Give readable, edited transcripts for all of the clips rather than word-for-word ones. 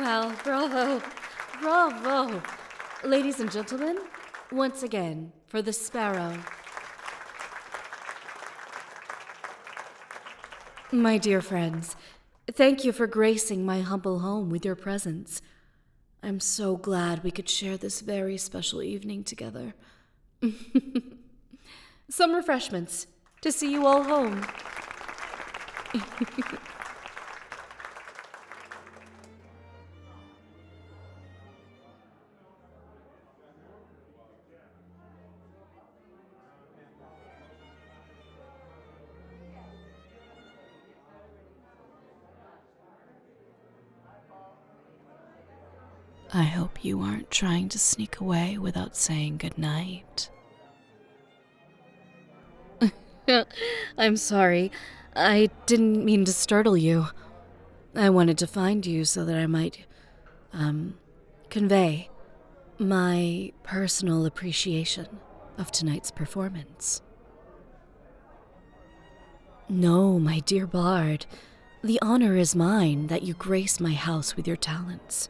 Well, bravo. Bravo. Ladies and gentlemen, once again, for the sparrow. My dear friends, thank you for gracing my humble home with your presence. I'm so glad we could share this very special evening together. Some refreshments to see you all home. I hope you aren't trying to sneak away without saying goodnight. I'm sorry. I didn't mean to startle you. I wanted to find you so that I might, convey my personal appreciation of tonight's performance. No, my dear Bard. The honor is mine that you grace my house with your talents.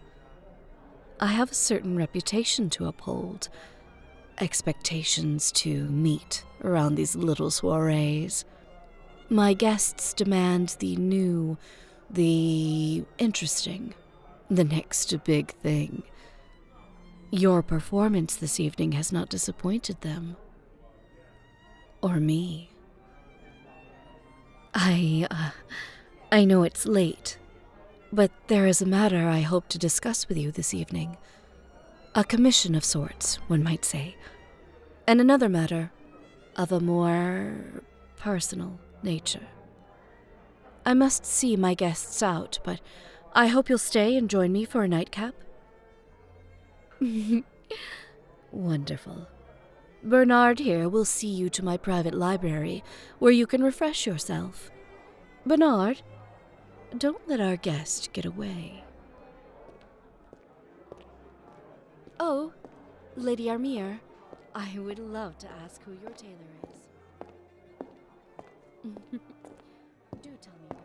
I have a certain reputation to uphold, expectations to meet around these little soirees. My guests demand the new, the interesting, the next big thing. Your performance this evening has not disappointed them. Or me. I know it's late, but there is a matter I hope to discuss with you this evening. A commission of sorts, one might say. And another matter of a more personal nature. I must see my guests out, but I hope you'll stay and join me for a nightcap. Wonderful. Bernard here will see you to my private library, where you can refresh yourself. Bernard, don't let our guest get away. Oh, Lady Armire, I would love to ask who your tailor is. Do tell me.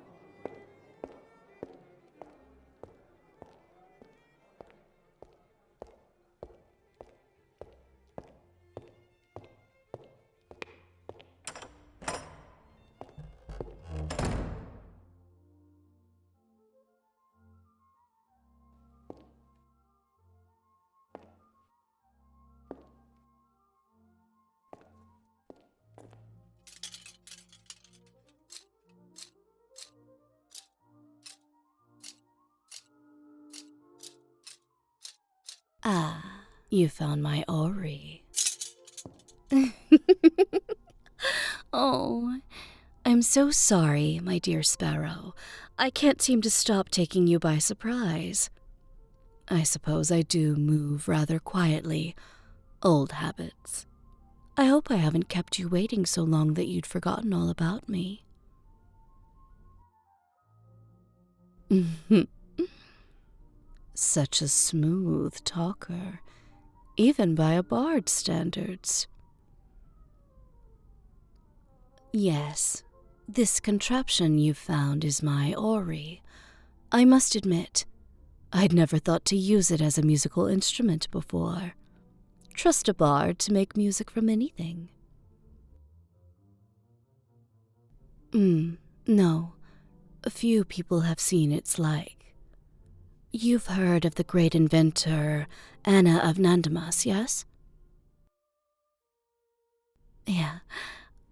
Ah, you found my Ori. Oh, I'm so sorry, my dear Sparrow. I can't seem to stop taking you by surprise. I suppose I do move rather quietly. Old habits. I hope I haven't kept you waiting so long that you'd forgotten all about me. Such a smooth talker, even by a bard's standards. Yes, this contraption you've found is my Ori. I must admit, I'd never thought to use it as a musical instrument before. Trust a bard to make music from anything. No. A few people have seen its like. You've heard of the great inventor, Anna of Nandamas, yes? Yeah.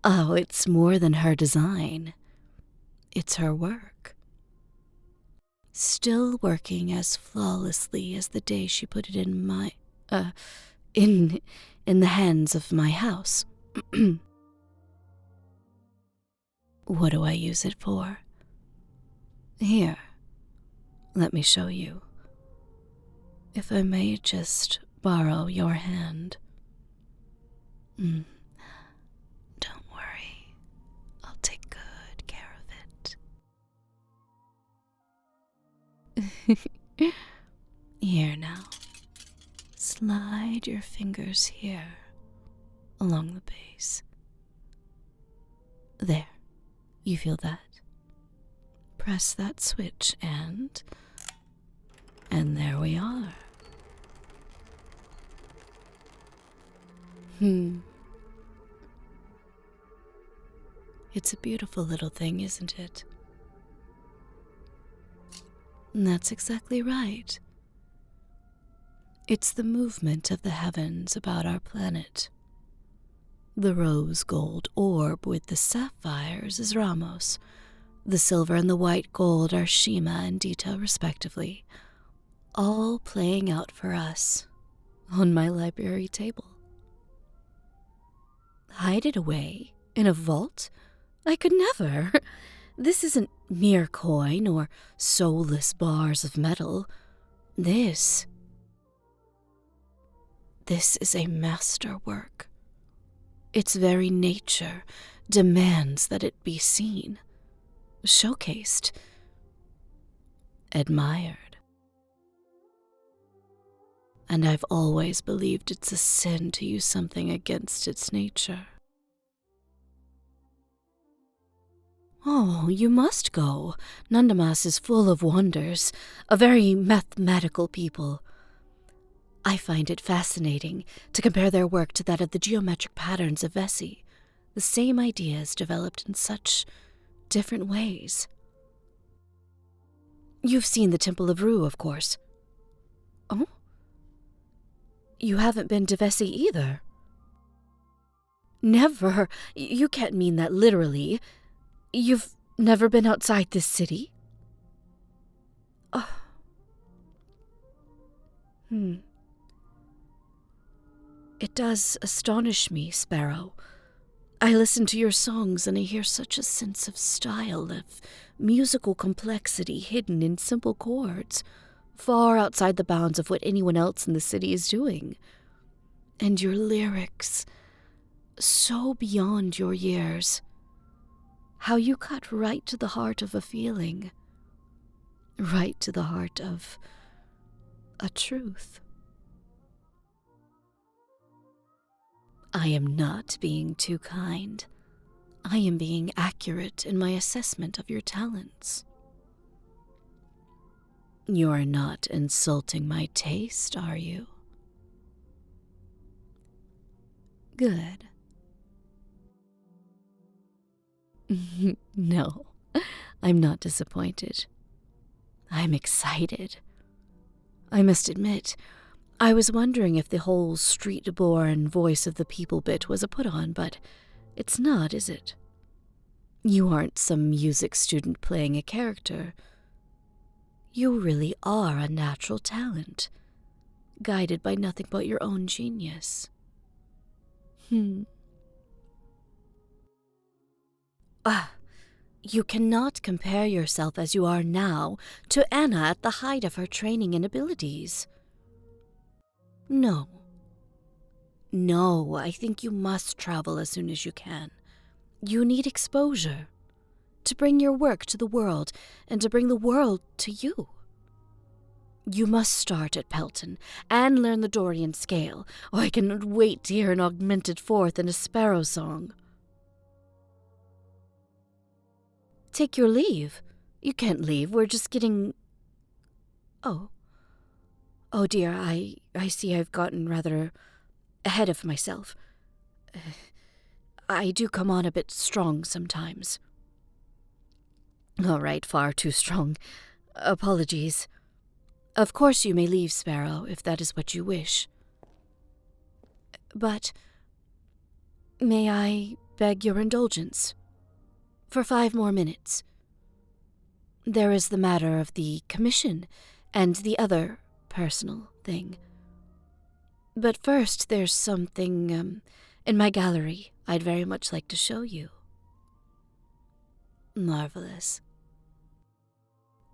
Oh, it's more than her design. It's her work. Still working as flawlessly as the day she put it in my, in the hands of my house. What do I use it for? Here, let me show you. If I may just borrow your hand. Don't worry, I'll take good care of it. Here now. Slide your fingers here, along the base. There, you feel that? Press that switch and... And there we are. It's a beautiful little thing, isn't it? And that's exactly right. It's the movement of the heavens about our planet. The rose gold orb with the sapphires is Ramos. The silver and the white gold are Shima and Dita, respectively, all playing out for us on my library table. Hide it away in a vault? I could never. This isn't mere coin or soulless bars of metal. This is a masterwork. Its very nature demands that it be seen, showcased, admired. And I've always believed it's a sin to use something against its nature. Oh, you must go. Nandamas is full of wonders, a very mathematical people. I find it fascinating to compare their work to that of the geometric patterns of Vessi, the same ideas developed in such different ways. You've seen the Temple of Ru, of course. Oh? You haven't been to Vessi either? Never. You can't mean that literally. You've never been outside this city? Oh. It does astonish me, Sparrow. I listen to your songs and I hear such a sense of style, of musical complexity hidden in simple chords, far outside the bounds of what anyone else in the city is doing. And your lyrics, so beyond your years. How you cut right to the heart of a feeling, right to the heart of a truth. I am not being too kind. I am being accurate in my assessment of your talents. You're not insulting my taste, are you? Good. No, I'm not disappointed. I'm excited. I must admit, I was wondering if the whole street-born voice of the people bit was a put-on, but it's not, is it? You aren't some music student playing a character. You really are a natural talent, guided by nothing but your own genius. You cannot compare yourself as you are now to Anna at the height of her training and abilities. No, I think you must travel as soon as you can. You need exposure to bring your work to the world and to bring the world to you. You must start at Pelton and learn the Dorian scale. Oh, I cannot wait to hear an augmented fourth and a sparrow song. Take your leave. You can't leave. We're just getting... Oh dear, I see I've gotten rather ahead of myself. I do come on a bit strong sometimes. All right, far too strong. Apologies. Of course you may leave, Sparrow, if that is what you wish. But may I beg your indulgence? For 5 more minutes. There is the matter of the commission and the other personal thing. But first, there's something in my gallery I'd very much like to show you. Marvelous.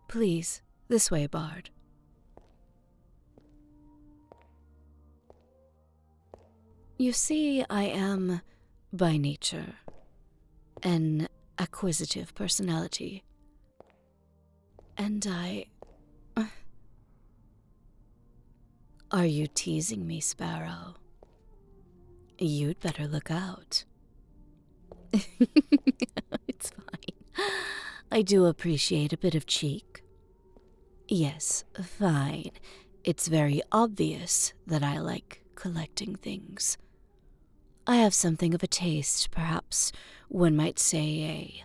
Please, this way, Bard. You see, I am, by nature, an acquisitive personality. And Are you teasing me, Sparrow? You'd better look out. It's fine. I do appreciate a bit of cheek. Yes, fine. It's very obvious that I like collecting things. I have something of a taste, perhaps one might say a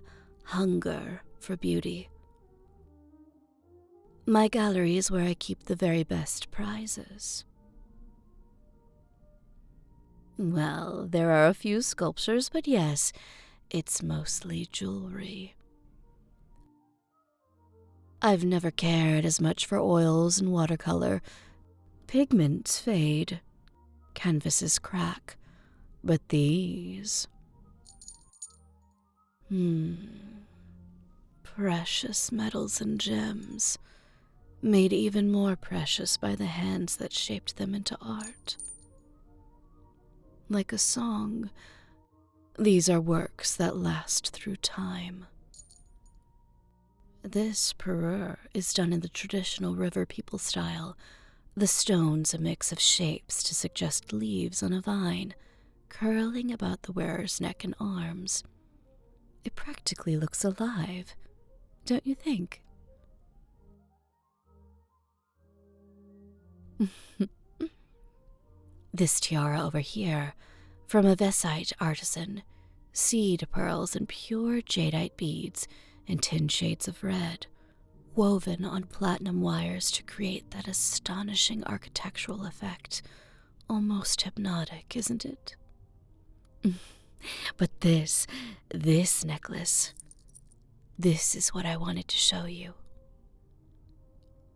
hunger for beauty. My gallery is where I keep the very best prizes. Well, there are a few sculptures, but yes, it's mostly jewelry. I've never cared as much for oils and watercolor. Pigments fade, canvases crack, but these... Precious metals and gems, made even more precious by the hands that shaped them into art. Like a song, these are works that last through time. This parure is done in the traditional river people style. The stone's a mix of shapes to suggest leaves on a vine, curling about the wearer's neck and arms. It practically looks alive, don't you think? This tiara over here, from a Vesite artisan, seed pearls and pure jadeite beads in 10 shades of red, woven on platinum wires to create that astonishing architectural effect. Almost hypnotic, isn't it? But this necklace, this is what I wanted to show you.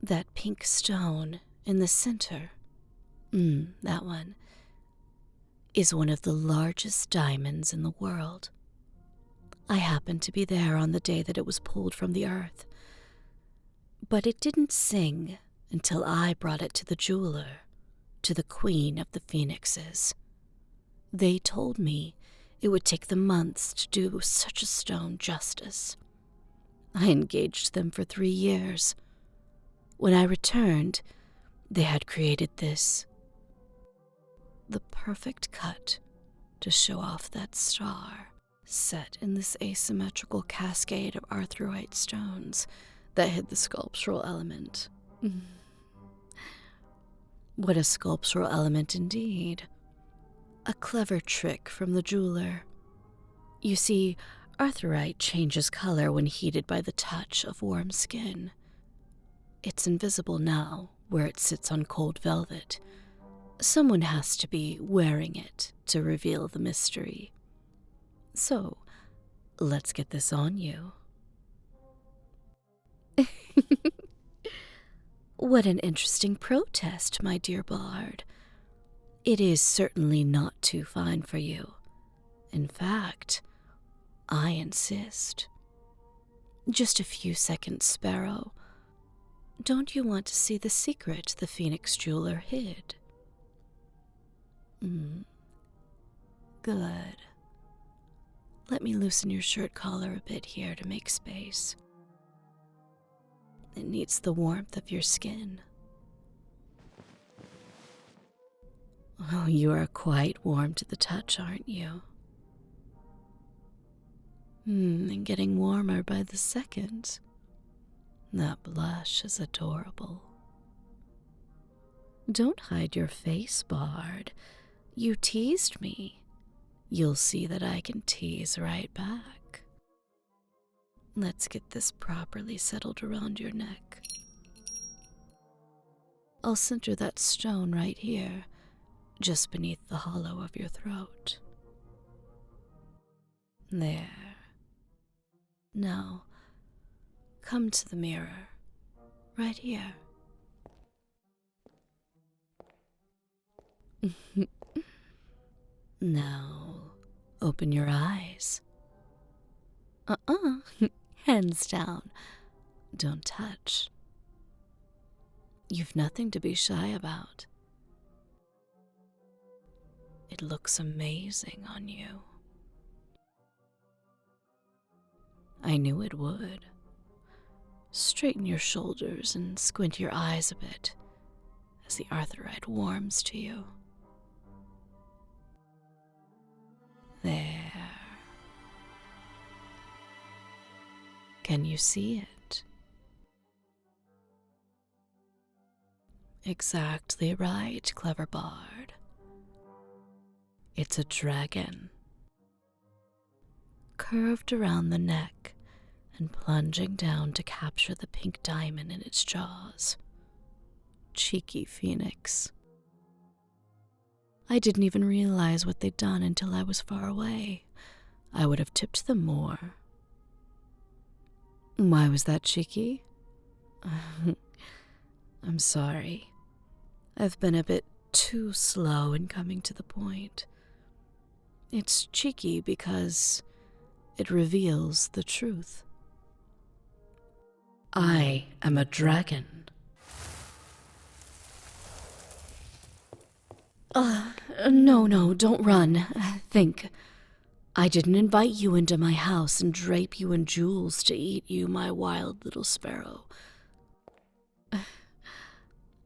That pink stone in the center, that one, is one of the largest diamonds in the world. I happened to be there on the day that it was pulled from the earth. But it didn't sing until I brought it to the jeweler, to the queen of the phoenixes. They told me it would take them months to do such a stone justice. I engaged them for 3 years. When I returned, they had created this. The perfect cut to show off that star, set in this asymmetrical cascade of arthurite stones that hid the sculptural element. What a sculptural element indeed. A clever trick from the jeweler. You see, arthurite changes color when heated by the touch of warm skin. It's invisible now, where it sits on cold velvet. Someone has to be wearing it to reveal the mystery. So, let's get this on you. What an interesting protest, my dear Bard. It is certainly not too fine for you. In fact, I insist. Just a few seconds, Sparrow. Don't you want to see the secret the Phoenix jeweler hid? Good. Let me loosen your shirt collar a bit here to make space. It needs the warmth of your skin. Oh, you are quite warm to the touch, aren't you? And getting warmer by the second. That blush is adorable. Don't hide your face, Bard. You teased me. You'll see that I can tease right back. Let's get this properly settled around your neck. I'll center that stone right here, just beneath the hollow of your throat. There. Now, come to the mirror, right here. Now, open your eyes. Hands down. Don't touch. You've nothing to be shy about. It looks amazing on you. I knew it would. Straighten your shoulders and squint your eyes a bit as the arthurite warms to you. There. Can you see it? Exactly right, clever bard. It's a dragon. Curved around the neck and plunging down to capture the pink diamond in its jaws. Cheeky phoenix. I didn't even realize what they'd done until I was far away. I would have tipped them more. Why was that cheeky? I'm sorry. I've been a bit too slow in coming to the point. It's cheeky because it reveals the truth. I am a dragon. No, don't run. Think. I didn't invite you into my house and drape you in jewels to eat you, my wild little sparrow.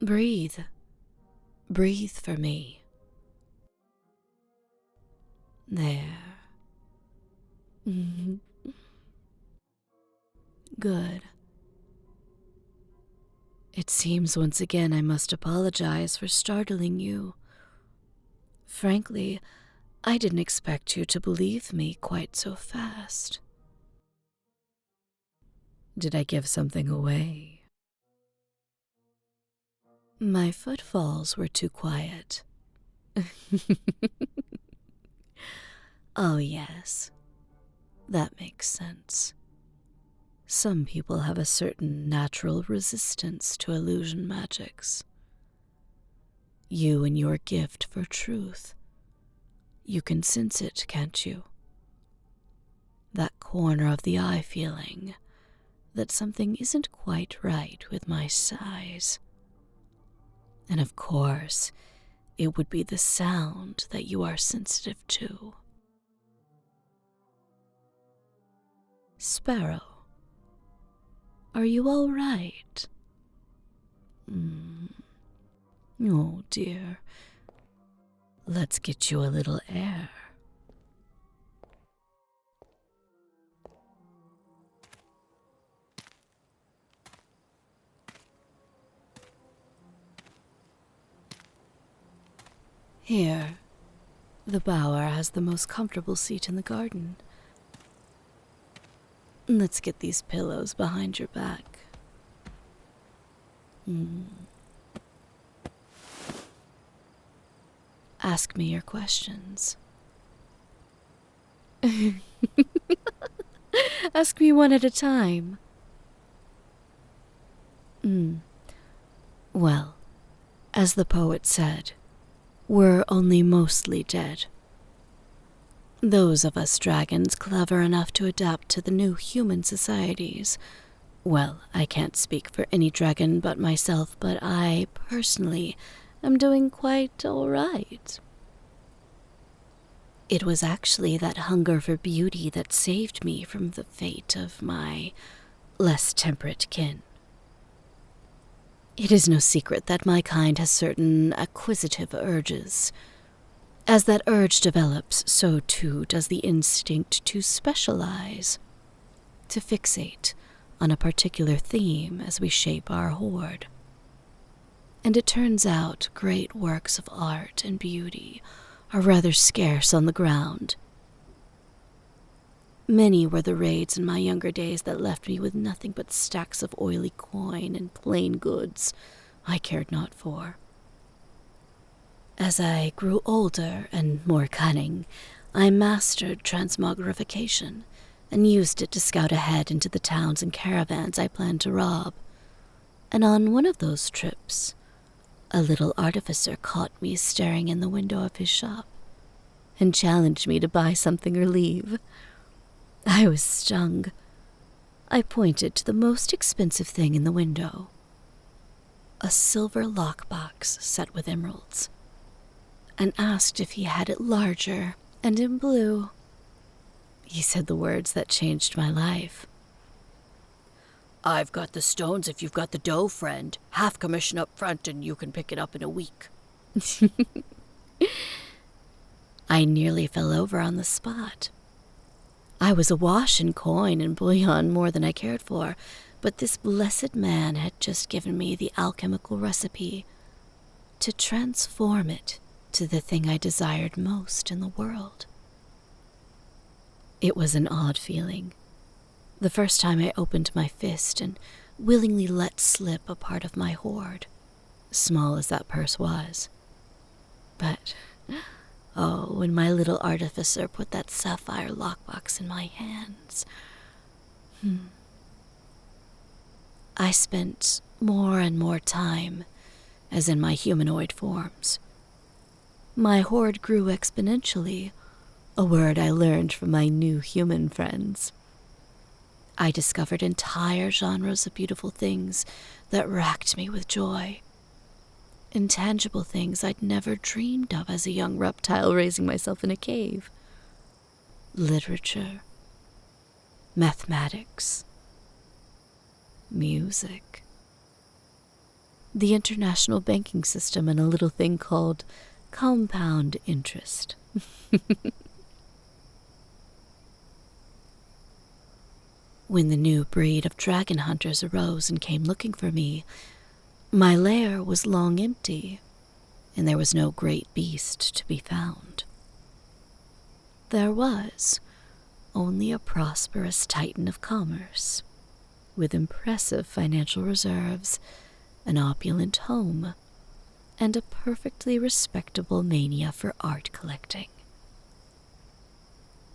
Breathe. Breathe for me. There. Good. It seems once again I must apologize for startling you. Frankly, I didn't expect you to believe me quite so fast. Did I give something away? My footfalls were too quiet. Oh, yes. That makes sense. Some people have a certain natural resistance to illusion magics. You and your gift for truth. You can sense it, can't you? That corner of the eye feeling that something isn't quite right with my size. And of course, it would be the sound that you are sensitive to. Sparrow, are you all right? Oh, dear. Let's get you a little air. Here, the bower has the most comfortable seat in the garden. Let's get these pillows behind your back. Ask me your questions. Ask me one at a time. Well, as the poet said, we're only mostly dead. Those of us dragons clever enough to adapt to the new human societies. Well, I can't speak for any dragon but myself, but I, personally, am doing quite all right. It was actually that hunger for beauty that saved me from the fate of my less temperate kin. It is no secret that my kind has certain acquisitive urges. As that urge develops, so too does the instinct to specialize, to fixate on a particular theme as we shape our hoard. And it turns out great works of art and beauty are rather scarce on the ground. Many were the raids in my younger days that left me with nothing but stacks of oily coin and plain goods I cared not for. As I grew older and more cunning, I mastered transmogrification and used it to scout ahead into the towns and caravans I planned to rob. And on one of those trips, a little artificer caught me staring in the window of his shop and challenged me to buy something or leave. I was stung. I pointed to the most expensive thing in the window, a silver lockbox set with emeralds, and asked if he had it larger and in blue. He said the words that changed my life. "I've got the stones if you've got the dough, friend. Half commission up front and you can pick it up in a week." I nearly fell over on the spot. I was awash in coin and bullion more than I cared for, but this blessed man had just given me the alchemical recipe to transform it to the thing I desired most in the world. It was an odd feeling. The first time I opened my fist and willingly let slip a part of my hoard, small as that purse was. But, oh, when my little artificer put that sapphire lockbox in my hands, I spent more and more time as in my humanoid forms. My hoard grew exponentially, a word I learned from my new human friends. I discovered entire genres of beautiful things that racked me with joy. Intangible things I'd never dreamed of as a young reptile raising myself in a cave. Literature, mathematics, music, the international banking system, and a little thing called compound interest. When the new breed of dragon hunters arose and came looking for me, my lair was long empty, and there was no great beast to be found. There was only a prosperous titan of commerce, with impressive financial reserves, an opulent home, and a perfectly respectable mania for art collecting.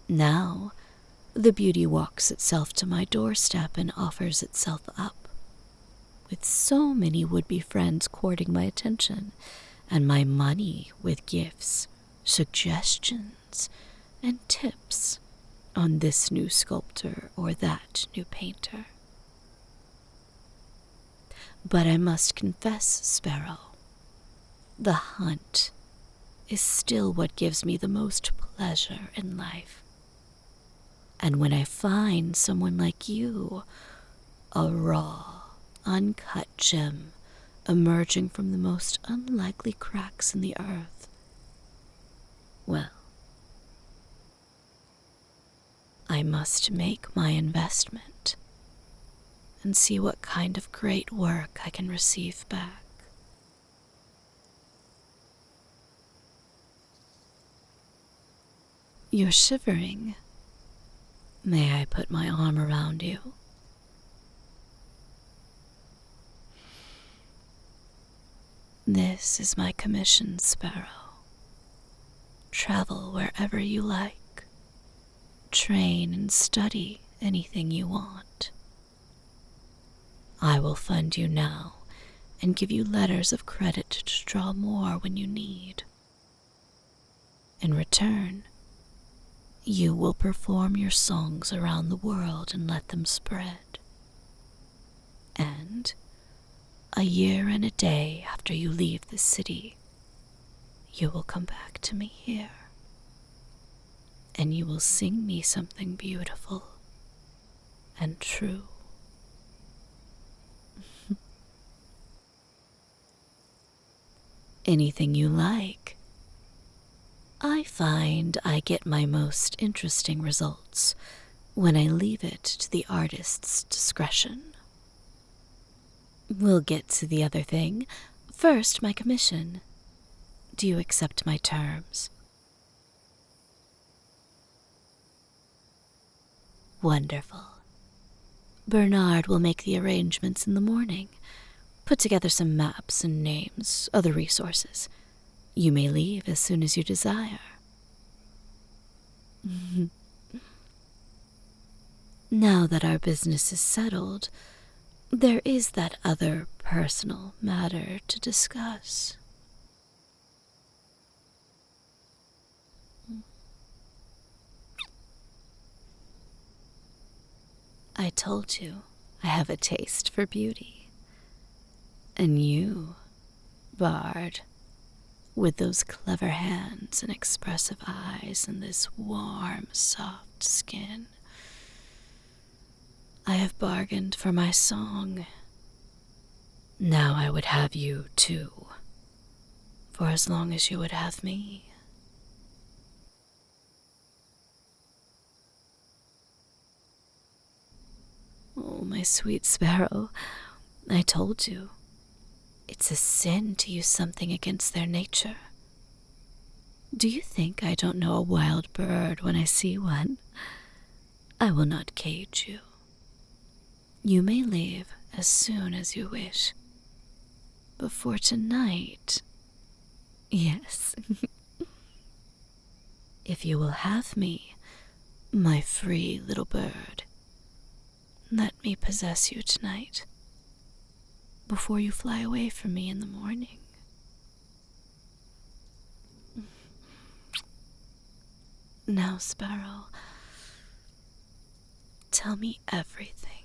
Now, the beauty walks itself to my doorstep and offers itself up, with so many would-be friends courting my attention, and my money with gifts, suggestions, and tips on this new sculptor or that new painter. But I must confess, Sparrow, the hunt is still what gives me the most pleasure in life. And when I find someone like you, a raw, uncut gem emerging from the most unlikely cracks in the earth, well, I must make my investment and see what kind of great work I can receive back. You're shivering. May I put my arm around you? This is my commission, Sparrow. Travel wherever you like. Train and study anything you want. I will fund you now and give you letters of credit to draw more when you need. In return, you will perform your songs around the world and let them spread. And a year and a day after you leave the city, you will come back to me here, and you will sing me something beautiful and true. Anything you like. I find I get my most interesting results when I leave it to the artist's discretion. We'll get to the other thing. First, my commission. Do you accept my terms? Wonderful. Bernard will make the arrangements in the morning. Put together some maps and names, other resources. You may leave as soon as you desire. Now that our business is settled, there is that other personal matter to discuss. I told you I have a taste for beauty. And you, Bard, with those clever hands and expressive eyes and this warm, soft skin, I have bargained for my song. Now I would have you too, for as long as you would have me. Oh, my sweet sparrow, I told you. It's a sin to use something against their nature. Do you think I don't know a wild bird when I see one? I will not cage you. You may leave as soon as you wish. But for tonight, yes. If you will have me, my free little bird, let me possess you tonight, before you fly away from me in the morning. Now, Sparrow, tell me everything.